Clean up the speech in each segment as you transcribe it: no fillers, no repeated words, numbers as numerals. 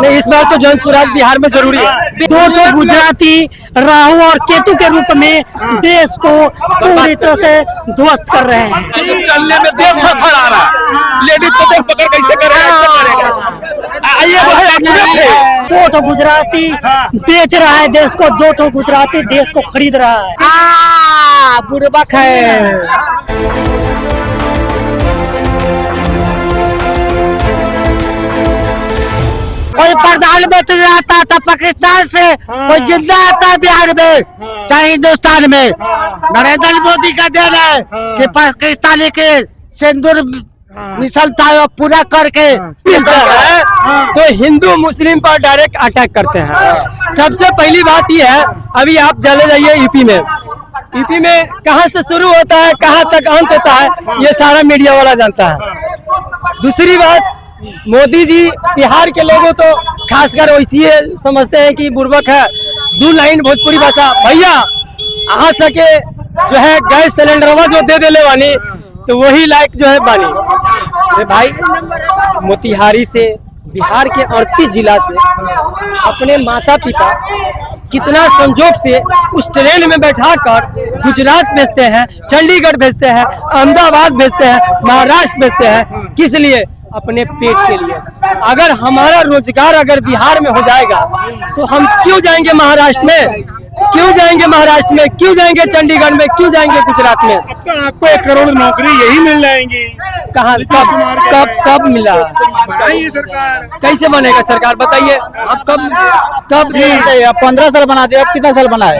नहीं, इस बार तो जन स्वराज बिहार में जरूरी है। दो गुजराती राहु और केतु के रूप में देश को पूरी तरह से ध्वस्त कर रहे हैं। चलने में देश थरथर आ रहा है, लेडीज को देख पकड़ कैसे करेगा। दो गुजराती बेच रहा है देश को, दो गुजराती देश को खरीद रहा है। बुर्बक है। कोई प्रधानमंत्री आता था पाकिस्तान से, कोई जिंदा आता है बिहार में चाहे हिंदुस्तान में। नरेंद्र मोदी का देन है कि पाकिस्तानी के सिंदूर मिशन था वो पूरा करके तो हिंदू मुस्लिम पर डायरेक्ट अटैक करते हैं। सबसे पहली बात यह है, अभी आप चले जाइए यूपी में कहां से शुरू होता है कहां तक अंत होता है, ये सारा मीडिया वाला जानता है। दूसरी बात, मोदी जी बिहार के लोगों तो खासकर वैसे समझते हैं कि बुर्बक है। 2 लाइन भोजपुरी भाषा, भैया आ सके जो है गैस सिलेंडरवा जो दे देले वानी तो वही लायक जो है बानी। अरे भाई, मोतिहारी से बिहार के 38 जिला से अपने माता पिता कितना संजोग से उस ट्रेन में बैठाकर गुजरात भेजते हैं, चंडीगढ़ भेजते हैं, अहमदाबाद भेजते हैं, महाराष्ट्र भेजते हैं। किस लिए? अपने पेट के लिए। अगर हमारा रोजगार अगर बिहार में हो जाएगा तो हम क्यों जाएंगे महाराष्ट्र में, क्यों जाएंगे महाराष्ट्र में, क्यों जाएंगे चंडीगढ़ में, क्यों जाएंगे गुजरात में? तो आपको 1 करोड़ नौकरी यही मिल जाएंगी। कहाँ, कब मिला? सरकार कैसे बनेगा सरकार बताइए आप? कब 15 साल बना दिए, अब कितना साल बनाए?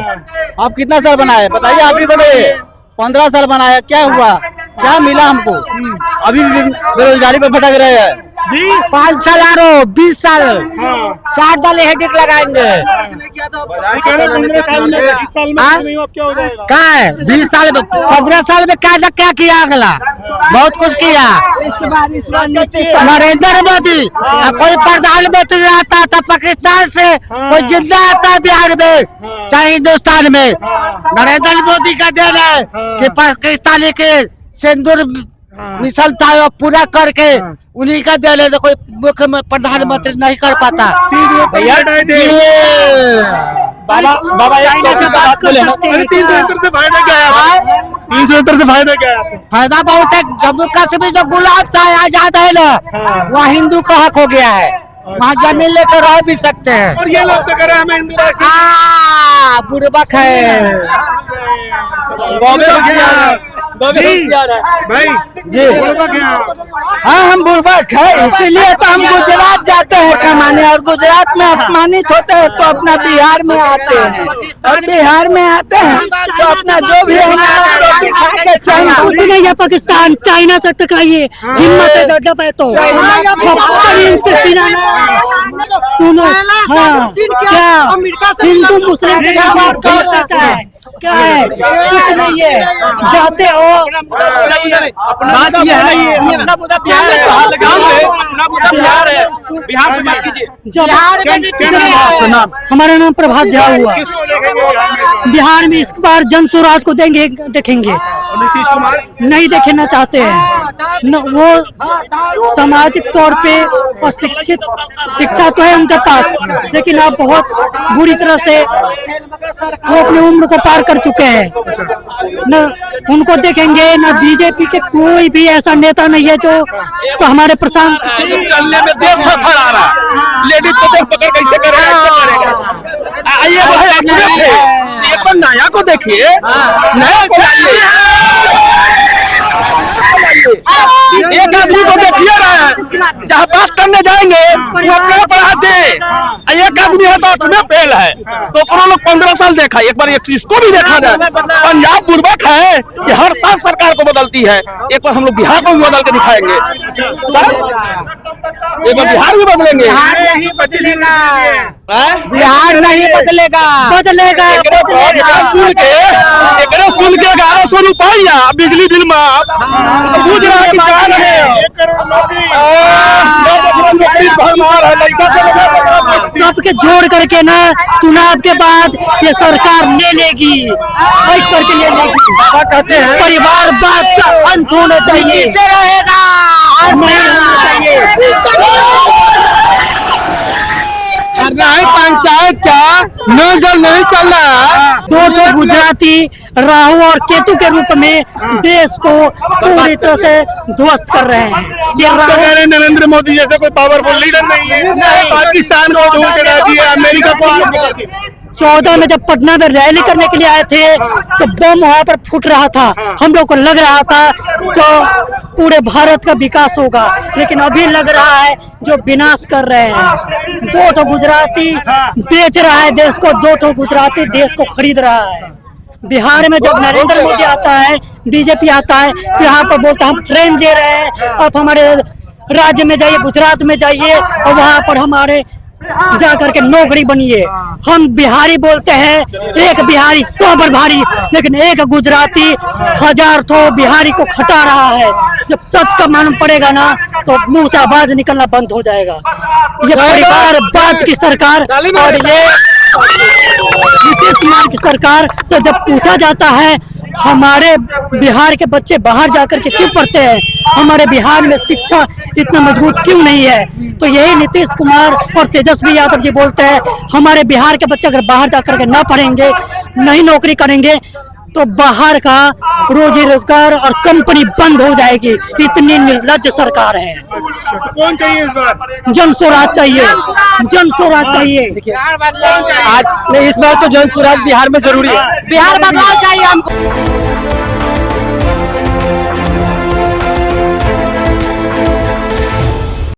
आप कितना साल बनाए बताइए, आप भी बताइए। 15 साल बनाया, क्या हुआ, क्या मिला हमको? अभी बेरोजगारी पर भटक रहे हैं जी। 5 साल आ रहे हो, 20 साल 4 साल हेडेक लगाएंगे। क्या है 20 साल में, 15 साल में क्या किया? अगला बहुत कुछ किया। नरेंद्र मोदी कोई प्रधानमंत्री आता था पाकिस्तान से, कोई जिंदा आता है बिहार में चाहे हिंदुस्तान में। नरेंद्र मोदी का देन है कि पाकिस्तानी के सिंदूर मिशन था वो पूरा करके उन्हीं का देन है। कोई मुख्य प्रधानमंत्री नहीं कर पाता। भैया बाबा अरे 370 से फायदा क्या है? 370 से फायदा क्या है? फायदा बहुत है। जम्मू कश्मीर जो गुलाब था आजाद है ना, वहाँ हिंदू का हक हो गया है। वहाँ जमीन लेकर रह भी सकते हैं। और ये लोग तो कह रहे हैं हमें हिंदू राष्ट्र। बुर्बक है भाई जी। हाँ, हम बुर्बक है, इसीलिए तो हम गुजरात जाते हैं कमाने, और गुजरात में अपमानित होते हैं तो अपना बिहार में आते हैं, और बिहार में आते हैं तो अपना जो भी है चाइना कुछ नहीं है। पाकिस्तान चाइना से टकराइए, हिम्मत है गड्ढा पे तो 56 इंच से सुनो। हाँ, क्या हिंदू मुस्लिम क्या बात करता है? क्या है? कुछ नहीं है। जाते हो बात ये है, अपना मुद्दा बिहार है, अपना मुद्दा बिहार है। बिहार में बात कीजिए। हमारा नाम प्रभात झा हुआ। बिहार में इस बार जन स्वराज को देखेंगे नीतीश कुमार नहीं देखना चाहते हैं न। वो सामाजिक तौर पे और शिक्षा तो है उनके पास, लेकिन अब बहुत बुरी तरह से वो अपनी उम्र को पार कर चुके हैं। न उनको देखेंगे न बीजेपी के कोई भी ऐसा नेता नहीं है जो तो हमारे प्रशांत चलने में देश थरथर आ रहा है, लेडीज को देख पकड़ कैसे करेगा। आइए एक बार नया को देखिए, नया को एक आदमी को देखिए ना, जहाँ बात करने जाएंगे वो क्यों पढ़ाते हैं। एक आदमी है तो अपने फेल है, तो लोग 15 साल देखा। एक बार इसको भी देखा जाए। पंजाब बुर्बक है कि हर साल सरकार को बदलती है। एक बार हम लोग बिहार को भी बदल के दिखाएंगे, एक बार बिहार भी बदलेंगे। बिहार नहीं बदलेगा, बदलेगा। सुन के 1100 रुपया बिजली बिल माफ बुझ रहा कि जा रहे हैं। सबके जोड़ करके ना चुनाव के बाद ये सरकार ले लेगी, बैठ करके ले लेगी। कहते हैं परिवारवाद का अंत होना चाहिए, रहेगा नहीं होना चाहिए। करना है, पंचायत का नल जल नहीं चल रहा है। दो गुजराती राहु और केतु के रूप में देश को पूरी तरह से ध्वस्त कर रहे हैं। ये आप तो कह रहे हैं नरेंद्र मोदी जैसा कोई पावरफुल लीडर नहीं है, पाकिस्तान को धूल चढ़ा दिया, अमेरिका को आग लगा दी। 14 में जब पटना में रैली करने के लिए आए थे तो बम वहां पर फूट रहा था, हम लोग को लग रहा था तो पूरे भारत का विकास होगा, लेकिन अभी लग रहा है जो विनाश कर रहे हैं। 2 गुजराती बेच रहा है देश को, 2 गुजराती देश को खरीद रहा है। बिहार में जब नरेंद्र मोदी आता है, बीजेपी आता है तो यहाँ पर बोलता है हम ट्रेन दे रहे हैं, आप हमारे राज्य में जाइए, गुजरात में जाइए और वहाँ पर हमारे जा करके नौकरी बनिए। हम बिहारी बोलते हैं एक बिहारी 100 पर भारी, लेकिन एक गुजराती 1000 तो बिहारी को खटा रहा है। जब सच का मालूम पड़ेगा ना तो मुंह से आवाज निकलना बंद हो जाएगा। ये परिवारवाद की सरकार और ये नीतीश कुमार की सरकार से जब पूछा जाता है हमारे बिहार के बच्चे बाहर जाकर के क्यों पढ़ते हैं, हमारे बिहार में शिक्षा इतना मजबूत क्यों नहीं है, तो यही नीतीश कुमार और तेजस्वी यादव जी बोलते हैं हमारे बिहार के बच्चे अगर बाहर जाकर के ना पढ़ेंगे, नहीं नौकरी करेंगे तो बाहर का रोजी रोजगार और कंपनी बंद हो जाएगी। इतनी निर्लज्ज सरकार है। कौन चाहिए इस बार? जन स्वराज चाहिए, जन स्वराज चाहिए। देखिए आज नहीं, इस बार तो जन स्वराज बिहार में जरूरी है। बिहार बदलाव चाहिए हमको।